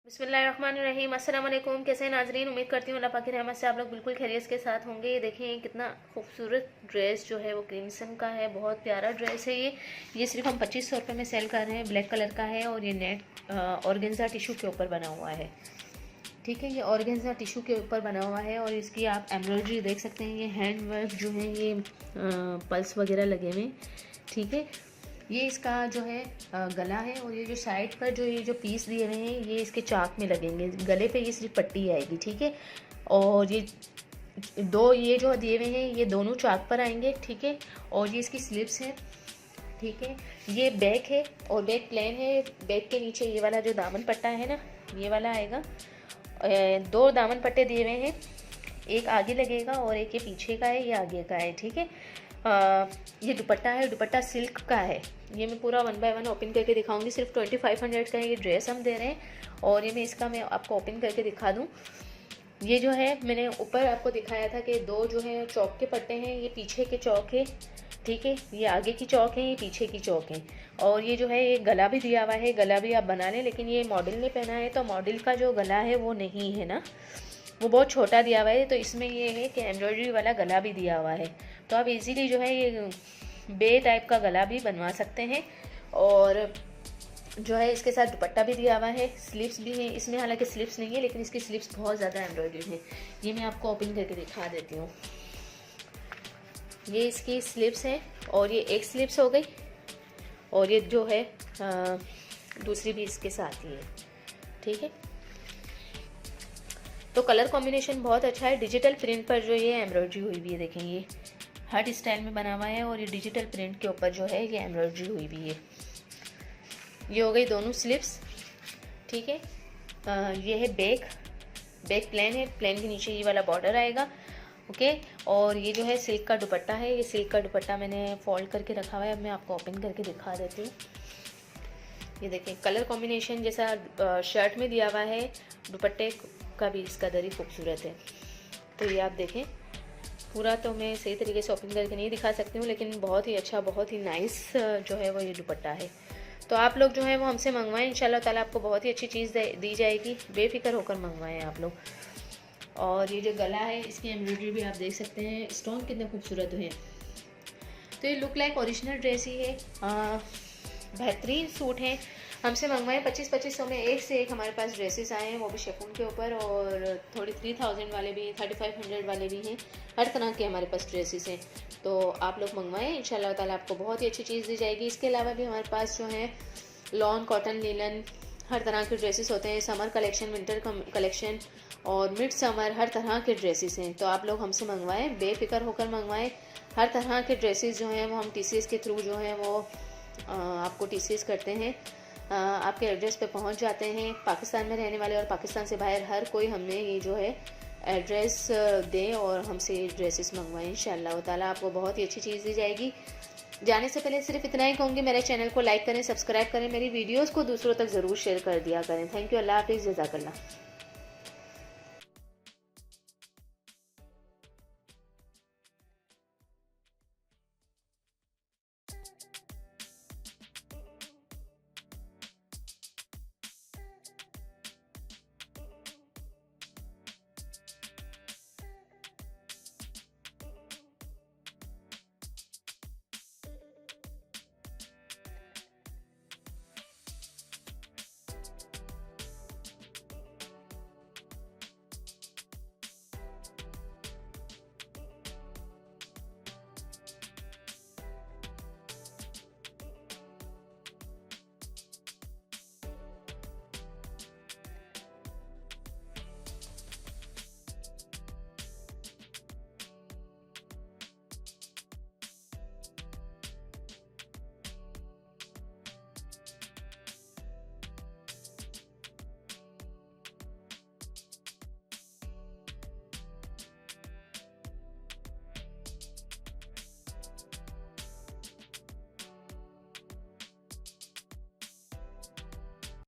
बिस्मिल्लाहिर्रहमानिर्रहीम। अस्सलाम वालेकुम। कैसे हैं नाजरीन? उम्मीद करती हूँ अल्लाह पाक की रहमत से आप लोग बिल्कुल खैरियत के साथ होंगे। ये देखें कितना खूबसूरत ड्रेस जो है वो क्रिम्सन का है, बहुत प्यारा ड्रेस है ये सिर्फ हम 2500 रुपये में सेल कर रहे हैं। ब्लैक कलर का है और ये नेट ऑर्गेन्जा टिशू के ऊपर बना हुआ है। ठीक है, ये ऑर्गेन्जा टिशू के ऊपर बना हुआ है और इसकी आप एम्ब्रॉयडरी देख सकते हैं। ये हैंड वर्क जो है ये पल्स वगैरह लगे हुए हैं। ठीक है, ये इसका जो है गला है और ये जो साइड पर ये जो पीस दिए हुए हैं ये इसके चाक में लगेंगे। गले पे ये सिर्फ पट्टी आएगी। ठीक है, और ये ये जो दिए हुए हैं ये दोनों चाक पर आएंगे। ठीक है, और ये इसकी स्लिप्स है। ठीक है, ये बैक है और बैक प्लेन है। बैक के नीचे ये वाला जो दामन पट्टा है ना, ये वाला आएगा। दो दामन पट्टे दिए हुए हैं, एक आगे लगेगा और एक ये पीछे का है, ये आगे का है। ठीक है, ये दुपट्टा है, दुपट्टा सिल्क का है। ये मैं पूरा 1 बाय 1 ओपन करके दिखाऊंगी। सिर्फ 2500 का ये ड्रेस हम दे रहे हैं और ये मैं आपको ओपन करके दिखा दूं। ये जो है मैंने ऊपर आपको दिखाया था कि दो जो है चौक के पट्टे हैं, ये पीछे के चौक है। ठीक है, ये आगे की चौक है, ये पीछे की चौक है। और ये जो है ये गला भी दिया हुआ है, गला भी आप बना लें, लेकिन ये मॉडल ने पहना है तो मॉडल का जो गला है वो नहीं है ना, वो बहुत छोटा दिया हुआ है। तो इसमें ये है कि एम्ब्रॉयडरी वाला गला भी दिया हुआ है, तो आप इजीली जो है ये बे टाइप का गला भी बनवा सकते हैं। और जो है इसके साथ दुपट्टा भी दिया हुआ है, स्लीव्स भी है इसमें। हालांकि स्लीव्स नहीं है लेकिन इसकी स्लीव्स बहुत ज़्यादा एम्ब्रॉयडरी है। ये मैं आपको ओपन करके दिखा देती हूँ। ये इसकी स्लीव्स है और ये एक स्लीव्स हो गई और ये जो है दूसरी भी इसके साथ ही है। ठीक है, तो कलर कॉम्बिनेशन बहुत अच्छा है। डिजिटल प्रिंट पर जो ये एम्ब्रॉयडरी हुई भी है, देखें ये हर्ट स्टाइल में बना हुआ है और ये डिजिटल प्रिंट के ऊपर जो है ये एम्ब्रॉयडरी हुई भी है। ये हो गई दोनों स्लिप्स। ठीक है, ये है बैक प्लेन है, प्लेन के नीचे ये वाला बॉर्डर आएगा। ओके, और ये जो है सिल्क का दुपट्टा है। ये सिल्क का दुपट्टा मैंने फोल्ड करके रखा हुआ है, अब मैं आपको ओपन करके दिखा देती हूँ। ये देखें कलर कॉम्बिनेशन जैसा शर्ट में दिया हुआ है, दुपट्टे का भी इसका दरी खूबसूरत है। तो ये आप देखें, पूरा तो मैं सही तरीके से ओपन करके नहीं दिखा सकती हूँ, लेकिन बहुत ही अच्छा, बहुत ही नाइस जो है वो ये दुपट्टा है। तो आप लोग जो है वो हमसे मंगवाएं, इंशाल्लाह ताला आपको बहुत ही अच्छी चीज़ दी जाएगी। बेफिक्र होकर मंगवाएं आप लोग। और ये जो गला है इसकी एम्ब्रॉयडरी भी आप देख सकते हैं, स्टोन कितने खूबसूरत है। तो ये लुक लाइक ओरिजिनल ड्रेस ही है। बेहतरीन सूट हैं, हमसे मंगवाए। 2500 में एक से एक हमारे पास ड्रेसेस आए हैं, वो भी शिफॉन के ऊपर, और थोड़ी 3000 वाले भी, 3500 वाले भी हैं। हर तरह के हमारे पास ड्रेसेस हैं, तो आप लोग मंगवाएं, इंशाल्लाह ताला आपको बहुत ही अच्छी चीज़ दी जाएगी। इसके अलावा भी हमारे पास जो है लॉन, कॉटन, लिनन, हर तरह के ड्रेसेस होते हैं। समर कलेक्शन, विंटर कलेक्शन और मिड समर, हर तरह के ड्रेसेस हैं। तो आप लोग हमसे मंगवाएं, बेफिक्र होकर मंगवाएं। हर तरह के ड्रेसेस जो हैं वो हम TCS के थ्रू जो है वो आपको TCS करते हैं, आपके एड्रेस पे पहुंच जाते हैं। पाकिस्तान में रहने वाले और पाकिस्तान से बाहर हर कोई हमें ये जो है एड्रेस दें और हमसे ड्रेसेस मंगवाएं। इंशाल्लाह ताला आपको बहुत ही अच्छी चीज़ दी जाएगी। जाने से पहले सिर्फ इतना ही कहूँगी, मेरे चैनल को लाइक करें, सब्सक्राइब करें, मेरी वीडियोस को दूसरों तक ज़रूर शेयर कर दिया करें। थैंक यू, अल्लाह हाफिज़, जज़ाकल्लाह।